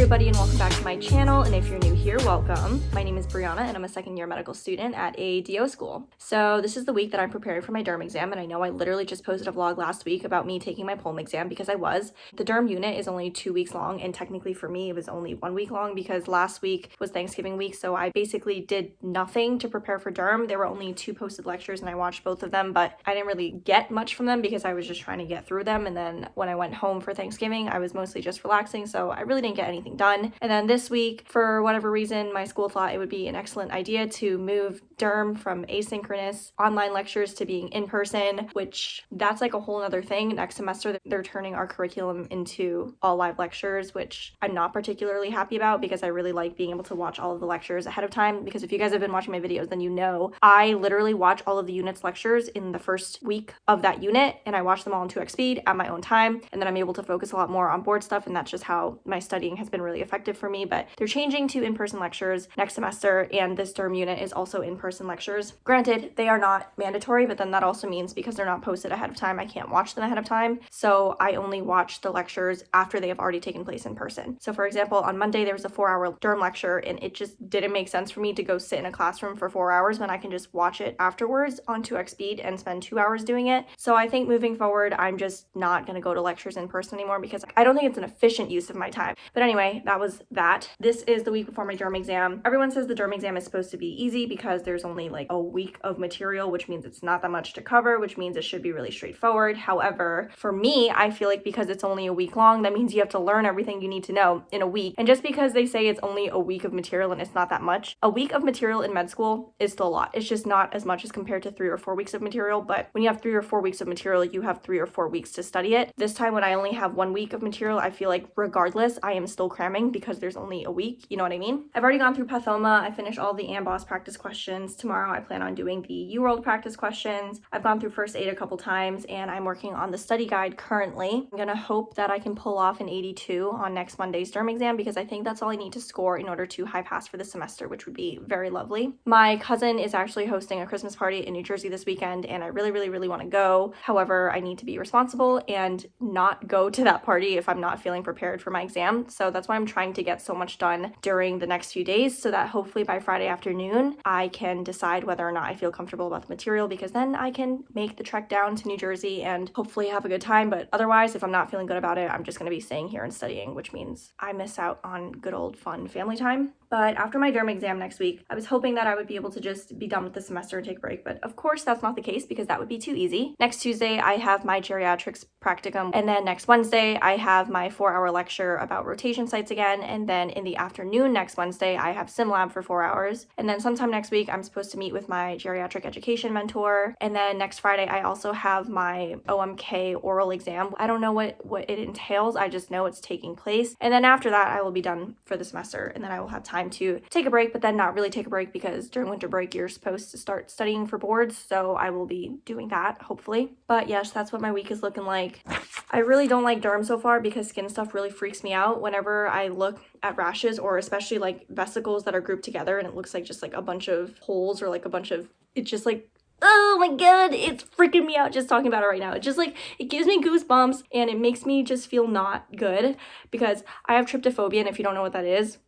everybody and welcome back to my channel, and if you're new here, welcome. My name is b.eeana and I'm a second-year medical student at a DO school. So this is the week that I'm preparing for my Derm exam, and I know I literally just posted a vlog last week about me taking my POLM exam because I was. The Derm unit is only 2 weeks long, and technically for me it was only 1 week long because last week was Thanksgiving week, so I basically did nothing to prepare for Derm. There were only 2 posted lectures and I watched both of them, but I didn't really get much from them because I was just trying to get through them, and then when I went home for Thanksgiving I was mostly just relaxing, so I really didn't get anything done. And then this week, for whatever reason, my school thought it would be an excellent idea to move Derm from asynchronous online lectures to being in person, which that's like a whole other thing. Next semester they're turning our curriculum into all live lectures, which I'm not particularly happy about because I really like being able to watch all of the lectures ahead of time, because if you guys have been watching my videos then you know I literally watch all of the unit's lectures in the first week of that unit, and I watch them all in 2x speed at my own time, and then I'm able to focus a lot more on board stuff, and that's just how my studying has been really effective for me. But they're changing to in-person lectures next semester, and this Derm unit is also in-person lectures. Granted, they are not mandatory, but then that also means because they're not posted ahead of time, I can't watch them ahead of time, so I only watch the lectures after they have already taken place in person. So for example, on Monday there was a 4-hour Derm lecture, and it just didn't make sense for me to go sit in a classroom for 4 hours when I can just watch it afterwards on 2x speed and spend 2 hours doing it. So I think moving forward I'm just not going to go to lectures in person anymore because I don't think it's an efficient use of my time. But anyway, that was that. This is the week before my Derm exam. Everyone says the Derm exam is supposed to be easy because there's only like a week of material, which means it's not that much to cover, which means it should be really straightforward. However, for me, I feel like because it's only a week long, that means you have to learn everything you need to know in a week. And just because they say it's only a week of material and it's not that much, a week of material in med school is still a lot. It's just not as much as compared to 3 or 4 weeks of material, but when you have 3 or 4 weeks of material, you have 3 or 4 weeks to study it. This time when I only have 1 week of material, I feel like regardless, I am still cramming because there's only a week, you know what I mean? I've already gone through Pathoma. I finished all the AMBOSS practice questions. Tomorrow I plan on doing the UWorld practice questions. I've gone through first aid a couple times, and I'm working on the study guide currently. I'm gonna hope that I can pull off an 82 on next Monday's Derm exam because I think that's all I need to score in order to high pass for the semester, which would be very lovely. My cousin is actually hosting a Christmas party in New Jersey this weekend, and I really want to go. However, I need to be responsible and not go to that party if I'm not feeling prepared for my exam. So that's why I'm trying to get so much done during the next few days so that hopefully by Friday afternoon I can decide whether or not I feel comfortable about the material, because then I can make the trek down to New Jersey and hopefully have a good time. But otherwise, if I'm not feeling good about it, I'm just going to be staying here and studying, which means I miss out on good old fun family time. But after my Derm exam next week, I was hoping that I would be able to just be done with the semester and take a break, but of course that's not the case because that would be too easy. Next Tuesday, I have my geriatrics practicum, and then next Wednesday, I have my 4-hour lecture about rotation sites again, and then in the afternoon next Wednesday, I have sim lab for 4 hours, and then sometime next week, I'm supposed to meet with my geriatric education mentor, and then next Friday, I also have my OMK oral exam. I don't know what it entails, I just know it's taking place, and then after that, I will be done for the semester, and then I will have time to take a break, but then not really take a break because during winter break you're supposed to start studying for boards, so I will be doing that hopefully. But yes, that's what my week is looking like. I really don't like Derm so far because skin stuff really freaks me out whenever I look at rashes, or especially like vesicles that are grouped together and it looks like just like a bunch of holes or like a bunch of, it's just like, oh my god, it's freaking me out just talking about it right now. It just like, it gives me goosebumps and it makes me just feel not good because I have tryptophobia, and if you don't know what that is,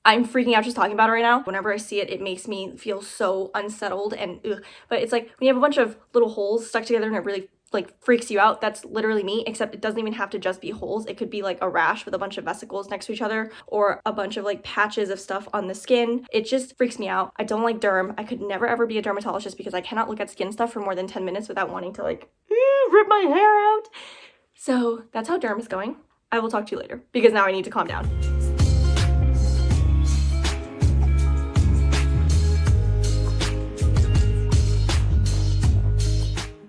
I'm freaking out just talking about it right now. Whenever I see it, it makes me feel so unsettled and ugh. But it's like when you have a bunch of little holes stuck together and it really like freaks you out, that's literally me, except it doesn't even have to just be holes. It could be like a rash with a bunch of vesicles next to each other, or a bunch of like patches of stuff on the skin. It just freaks me out. I don't like Derm. I could never ever be a dermatologist because I cannot look at skin stuff for more than 10 minutes without wanting to like rip my hair out. So that's how Derm is going. I will talk to you later because now I need to calm down.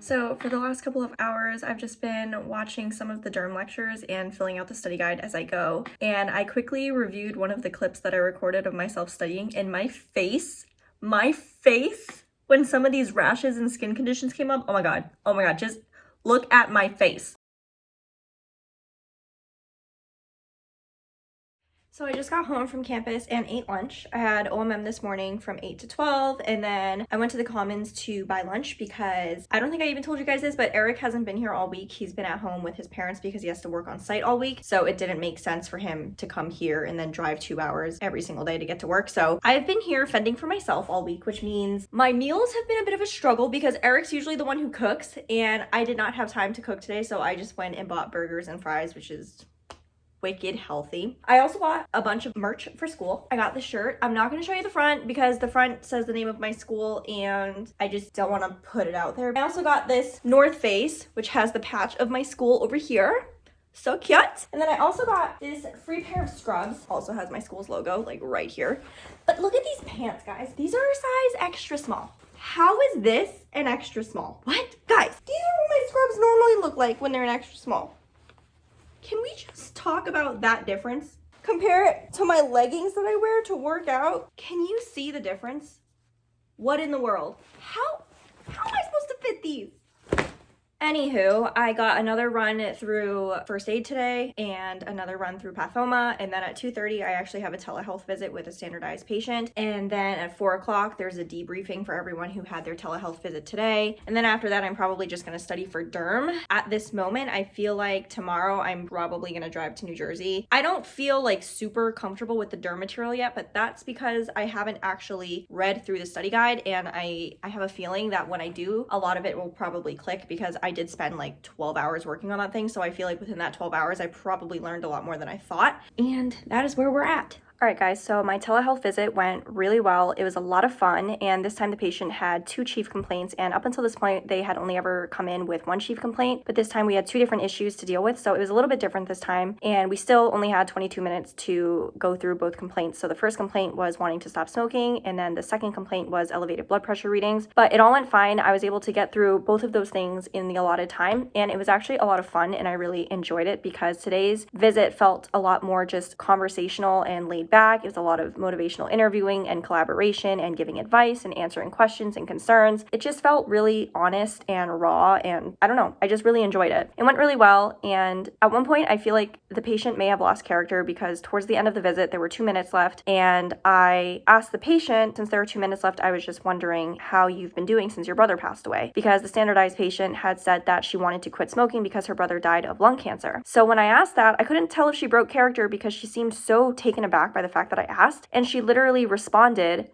So for the last couple of hours, I've just been watching some of the Derm lectures and filling out the study guide as I go. And I quickly reviewed one of the clips that I recorded of myself studying, and my face, when some of these rashes and skin conditions came up, oh my god, just look at my face. So I just got home from campus and ate lunch. I had OMM this morning from 8 to 12, and then I went to the Commons to buy lunch because I don't think I even told you guys this, but Eric hasn't been here all week. He's been at home with his parents because he has to work on site all week, so it didn't make sense for him to come here and then drive 2 hours every single day to get to work. So I've been here fending for myself all week, which means my meals have been a bit of a struggle because Eric's usually the one who cooks, and I did not have time to cook today, so I just went and bought burgers and fries, which is wicked healthy. I also bought a bunch of merch for school. I got this shirt. I'm not going to show you the front because the front says the name of my school and I just don't want to put it out there. I also got this North Face, which has the patch of my school over here. So cute. And then I also got this free pair of scrubs. Also has my school's logo like right here. But look at these pants, guys. These are a size extra small. How is this an extra small? What? Guys, these are what my scrubs normally look like when they're an extra small. Can we just talk about that difference? Compare it to my leggings that I wear to work out. Can you see the difference? What in the world? How am I supposed to fit these? Anywho, I got another run through first aid today and another run through pathoma, and then at 2:30 I actually have a telehealth visit with a standardized patient, and then at 4 o'clock there's a debriefing for everyone who had their telehealth visit today, and then after that I'm probably just going to study for Derm. At this moment I feel like tomorrow I'm probably going to drive to New Jersey. I don't feel like super comfortable with the Derm material yet, but that's because I haven't actually read through the study guide, and I have a feeling that when I do, a lot of it will probably click because I did spend like 12 hours working on that thing, so I feel like within that 12 hours I probably learned a lot more than I thought, and that is where we're at. All right, guys, so my telehealth visit went really well. It was a lot of fun, and this time the patient had 2 chief complaints, and up until this point, they had only ever come in with 1 chief complaint, but this time we had 2 different issues to deal with, so it was a little bit different this time, and we still only had 22 minutes to go through both complaints. So the first complaint was wanting to stop smoking, and then the second complaint was elevated blood pressure readings, but it all went fine. I was able to get through both of those things in the allotted time, and it was actually a lot of fun, and I really enjoyed it because today's visit felt a lot more just conversational and laid back. It was a lot of motivational interviewing and collaboration and giving advice and answering questions and concerns. It just felt really honest and raw, and I don't know, I just really enjoyed it. It went really well, and at one point I feel like the patient may have lost character because towards the end of the visit there were 2 minutes left, and I asked the patient, since there were 2 minutes left, I was just wondering how you've been doing since your brother passed away, because the standardized patient had said that she wanted to quit smoking because her brother died of lung cancer. So when I asked that, I couldn't tell if she broke character because she seemed so taken aback by the fact that I asked, and she literally responded,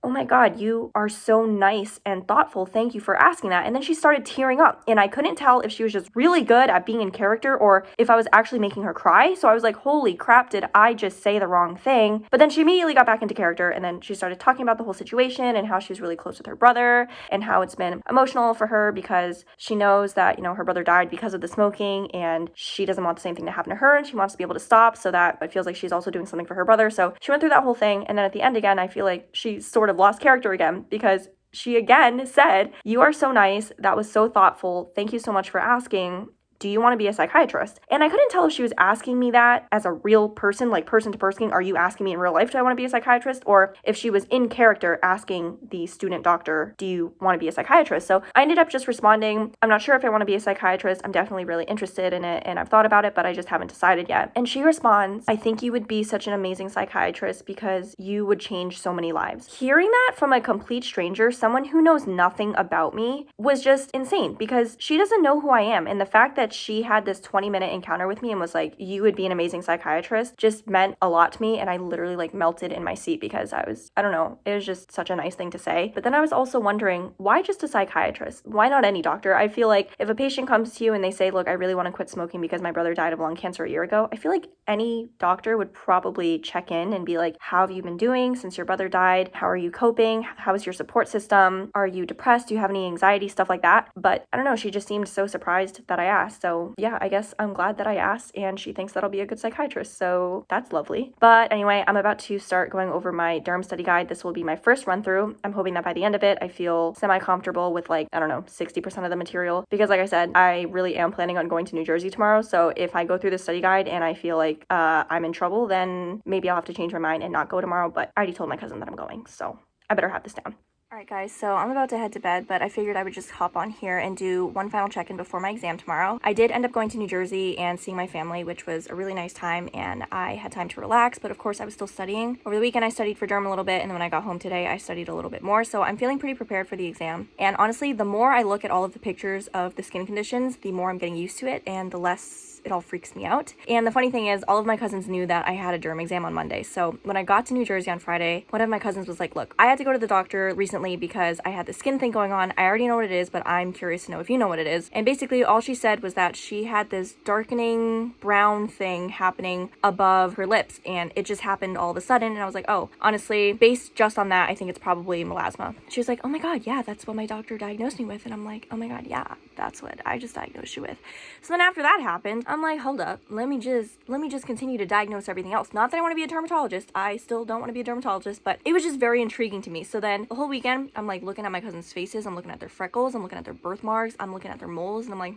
"Oh my God, you are so nice and thoughtful. Thank you for asking that." And then she started tearing up, and I couldn't tell if she was just really good at being in character or if I was actually making her cry. So I was like, holy crap, did I just say the wrong thing? But then she immediately got back into character, and then she started talking about the whole situation and how she was really close with her brother and how it's been emotional for her because she knows that, you know, her brother died because of the smoking, and she doesn't want the same thing to happen to her, and she wants to be able to stop so that it feels like she's also doing something for her brother. So she went through that whole thing, and then at the end again, I feel like she sort of lost character again because she again said, "You are so nice. That was so thoughtful. Thank you so much for asking. Do you want to be a psychiatrist?" And I couldn't tell if she was asking me that as a real person, like person to person, are you asking me in real life, do I want to be a psychiatrist? Or if she was in character asking the student doctor, do you want to be a psychiatrist? So I ended up just responding, I'm not sure if I want to be a psychiatrist. I'm definitely really interested in it, and I've thought about it, but I just haven't decided yet. And she responds, "I think you would be such an amazing psychiatrist because you would change so many lives." Hearing that from a complete stranger, someone who knows nothing about me, was just insane because she doesn't know who I am. And the fact that she had this 20-minute encounter with me and was like, "You would be an amazing psychiatrist," just meant a lot to me, and I literally like melted in my seat because I don't know, it was just such a nice thing to say. But then I was also wondering, why just a psychiatrist? Why not any doctor? I feel like if a patient comes to you and they say, "Look, I really want to quit smoking because my brother died of lung cancer a year ago," I feel like any doctor would probably check in and be like, "How have you been doing since your brother died? How are you coping? How is your support system? Are you depressed? Do you have any anxiety?" Stuff like that. But I don't know, she just seemed so surprised that I asked. So yeah, I guess I'm glad that I asked, and she thinks that I'll be a good psychiatrist, so that's lovely. But anyway, I'm about to start going over my Derm study guide. This will be my first run through. I'm hoping that by the end of it, I feel semi-comfortable with like, I don't know, 60% of the material, because like I said, I really am planning on going to New Jersey tomorrow. So if I go through the study guide and I feel like I'm in trouble, then maybe I'll have to change my mind and not go tomorrow, but I already told my cousin that I'm going, so I better have this down. Alright guys, so I'm about to head to bed, but I figured I would just hop on here and do one final check-in before my exam tomorrow. I did end up going to New Jersey and seeing my family, which was a really nice time, and I had time to relax, but of course I was still studying. Over the weekend I studied for Derm a little bit, and then when I got home today I studied a little bit more, so I'm feeling pretty prepared for the exam. And honestly, the more I look at all of the pictures of the skin conditions, the more I'm getting used to it, and the less it all freaks me out. And the funny thing is, all of my cousins knew that I had a derm exam on Monday. So when I got to New Jersey on Friday, one of my cousins was like, look, I had to go to the doctor recently because I had the skin thing going on. I already know what it is, but I'm curious to know if you know what it is. And basically all she said was that she had this darkening brown thing happening above her lips, and it just happened all of a sudden. And I was like, oh, honestly, based just on that, I think it's probably melasma. She was like, oh my God, yeah, that's what my doctor diagnosed me with. And I'm like, oh my God, yeah, that's what I just diagnosed you with. So then after that happened, I'm like, hold up, let me just continue to diagnose everything else. Not that I want to be a dermatologist. I still don't want to be a dermatologist, but it was just very intriguing to me. So then the whole weekend, I'm like looking at my cousins' faces, I'm looking at their freckles, I'm looking at their birthmarks, I'm looking at their moles, and I'm like,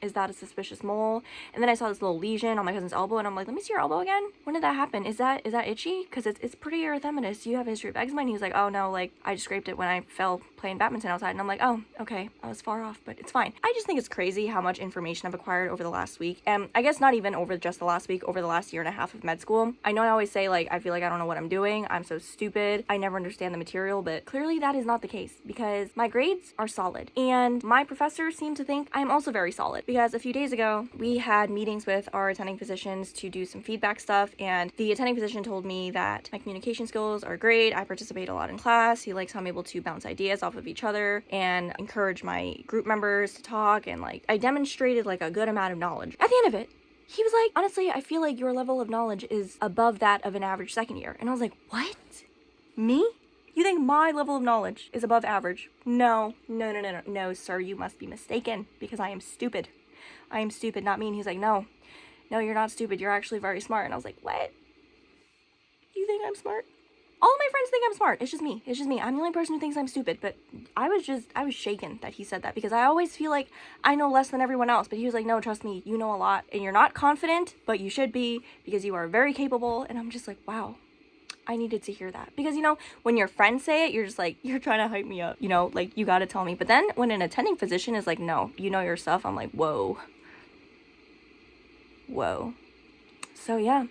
is that a suspicious mole? And then I saw this little lesion on my cousin's elbow, and I'm like, let me see your elbow again. When did that happen? Is that itchy? Because it's pretty erythematous. Do you have a history of eczema? And he was like, oh no, like I just scraped it when I fell playing badminton outside. And I'm like, oh, okay, I was far off, but it's fine. I just think it's crazy how much information I've acquired over the last week. And I guess not even over just the last week, over the last year and a half of med school. I know I always say, like, I feel like I don't know what I'm doing. I'm so stupid. I never understand the material, but clearly that is not the case because my grades are solid. And my professors seem to think I'm also very solid because a few days ago, we had meetings with our attending physicians to do some feedback stuff, and the attending physician told me that my communication skills are great. I participate a lot in class. He likes how I'm able to bounce ideas off of each other and encourage my group members to talk, and like I demonstrated like a good amount of knowledge. At the end of it, he was like, honestly, I feel like your level of knowledge is above that of an average second year. And I was like, what? Me? You think my level of knowledge is above average? No, sir, you must be mistaken because I am stupid. I am stupid, not me. And he's like, no, you're not stupid. You're actually very smart. And I was like, what? You think I'm smart? All of my friends think I'm smart. It's just me. I'm the only person who thinks I'm stupid. But I was shaken that he said that because I always feel like I know less than everyone else. But he was like, no, trust me, you know a lot. And you're not confident, but you should be because you are very capable. And I'm just like, wow. I needed to hear that because, you know, when your friends say it, you're just like, you're trying to hype me up, you know, like you got to tell me. But then when an attending physician is like, no, you know your stuff, I'm like, whoa. So yeah,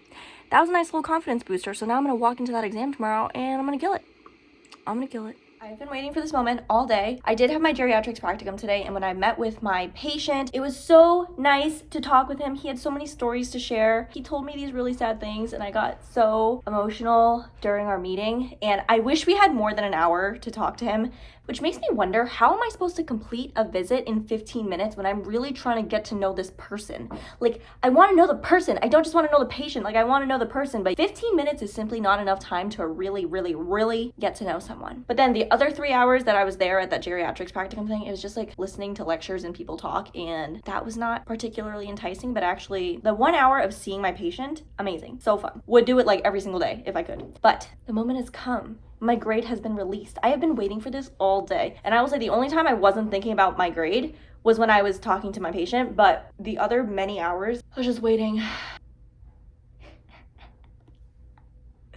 that was a nice little confidence booster. So now I'm going to walk into that exam tomorrow and I'm going to kill it. I've been waiting for this moment all day. I did have my geriatrics practicum today, and when I met with my patient, it was so nice to talk with him. He had so many stories to share. He told me these really sad things, and I got so emotional during our meeting, and I wish we had more than an hour to talk to him, which makes me wonder, how am I supposed to complete a visit in 15 minutes when I'm really trying to get to know this person? Like, I want to know the person. I don't just want to know the patient. Like, I want to know the person, but 15 minutes is simply not enough time to really get to know someone. But then the other 3 hours that I was there at that geriatrics practicum thing, it was just like listening to lectures and people talk, and that was not particularly enticing, but actually the 1 hour of seeing my patient, amazing, so fun. Would do it like every single day if I could. But the moment has come. My grade has been released. I have been waiting for this all day. And I will say the only time I wasn't thinking about my grade was when I was talking to my patient, but the other many hours, I was just waiting.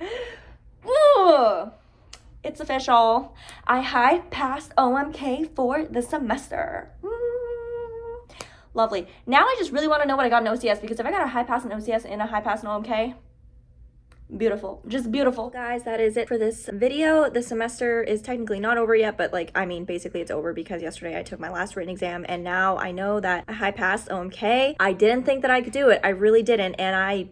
Ugh. It's official. I high passed OMK for the semester. Lovely. Now I just really want to know what I got in OCS, because if I got a high pass in OCS and a high pass in OMK, beautiful, just beautiful. Guys, that is it for this video. The semester is technically not over yet, but like, I mean, basically it's over because yesterday I took my last written exam, and now I know that I high passed OMK. I didn't think that I could do it. I really didn't, and I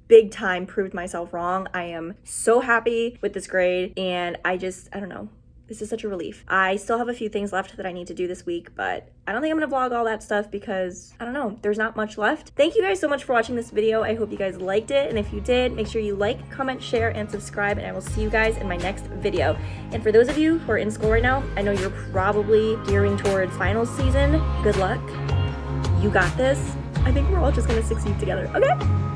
big time proved myself wrong. I am so happy with this grade, and I don't know. This is such a relief. I still have a few things left that I need to do this week, but I don't think I'm gonna vlog all that stuff because, I don't know, there's not much left. Thank you guys so much for watching this video. I hope you guys liked it, and if you did, make sure you like, comment, share, and subscribe, and I will see you guys in my next video. And for those of you who are in school right now, I know you're probably gearing towards finals season. Good luck. You got this. I think we're all just gonna succeed together, okay?